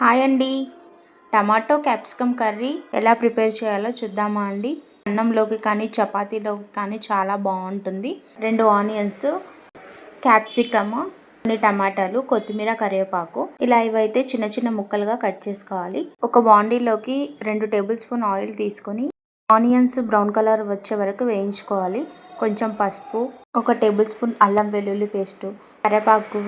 Hi అండి. Tomato capsicum curry ఎలా prepare చేయాలో చూద్దామా అండి. అన్నంలోకి కానీ చపాతీలోకి కానీ చాలా బాగుంటుంది. 2 ఆనియన్స్, క్యాప్సికమ్, కొన్ని టమాటాలు, కొత్తిమీర, కరివేపాకు ఇలా ఇవైతే చిన్న చిన్న ముక్కలుగా కట్ చేసుకోవాలి. ఒక బాండీలోకి 2 టేబుల్ స్పూన్ ఆయిల్ తీసుకొని ఆనియన్స్ బ్రౌన్ కలర్ వచ్చే వరకు వేయించుకోవాలి. కొంచెం పసుపు, 1 టేబుల్ స్పూన్ అల్లం వెల్లుల్లి పేస్టు, కరివేపాకు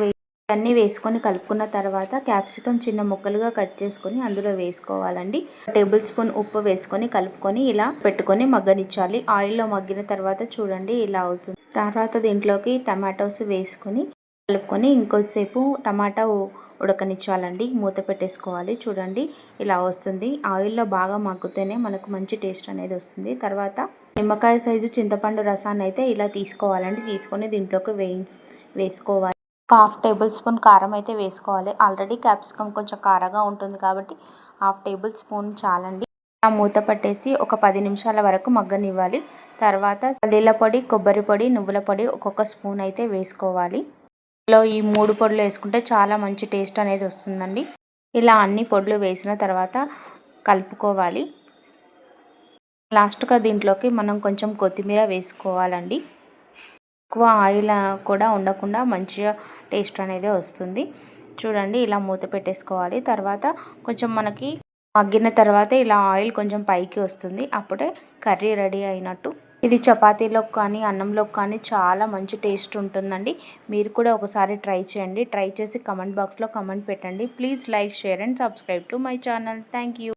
అన్నీ వేసుకొని కలుపుకున్న తర్వాత క్యాప్సికమ్ చిన్న ముక్కలుగా కట్ చేసుకొని అందులో వేసుకోవాలండి. టేబుల్ స్పూన్ ఉప్పు వేసుకొని కలుపుకొని ఇలా పెట్టుకొని మగ్గనిచ్చాలి. ఆయిల్లో మగ్గిన తర్వాత చూడండి ఇలా అవుతుంది. తర్వాత దీంట్లోకి టమాటోస్ వేసుకొని కలుపుకొని ఇంకొద్దిసేపు టమాటా ఉడకనిచ్చాలండి. మూత పెట్టేసుకోవాలి. చూడండి ఇలా వస్తుంది. ఆయిల్లో బాగా మగ్గితేనే మనకు మంచి టేస్ట్ అనేది వస్తుంది. తర్వాత నిమ్మకాయ సైజు చింతపండు రసాన్ని అయితే ఇలా తీసుకోవాలండి. తీసుకొని దీంట్లోకి వేసుకోవాలి. 1/2 టేబుల్ స్పూన్ కారం అయితే వేసుకోవాలి. ఆల్రెడీ క్యాప్సికమ్ కొంచెం కారంగా ఉంటుంది కాబట్టి 1/2 టేబుల్ స్పూన్ చాలండి. మూత పట్టేసి ఒక 10 నిమిషాల వరకు మగ్గనివ్వాలి. తర్వాత పల్లీల పొడి, కొబ్బరి పొడి, నువ్వుల పొడి ఒక్కొక్క స్పూన్ అయితే వేసుకోవాలి. ఇలా ఈ 3 పొడులు వేసుకుంటే చాలా మంచి టేస్ట్ అనేది వస్తుందండి. ఇలా అన్ని పొడులు వేసిన తర్వాత కలుపుకోవాలి. లాస్ట్గా దీంట్లోకి మనం కొంచెం కొత్తిమీర వేసుకోవాలండి. ఎక్కువ ఆయిల్ కూడా ఉండకుండా మంచిగా టేస్ట్ అనేది వస్తుంది. చూడండి ఇలా మూత పెట్టేసుకోవాలి. తర్వాత కొంచెం మనకి మగ్గిన తర్వాత ఇలా ఆయిల్ కొంచెం పైకి వస్తుంది. అప్పుడే కర్రీ రెడీ అయినట్టు. ఇది చపాతీలోకి కానీ అన్నంలోకి కానీ చాలా మంచి టేస్ట్ ఉంటుందండి. మీరు కూడా ఒకసారి ట్రై చేయండి. ట్రై చేసి కమెంట్ బాక్స్లో కమెంట్ పెట్టండి. Please like, share and subscribe to my channel. Thank you.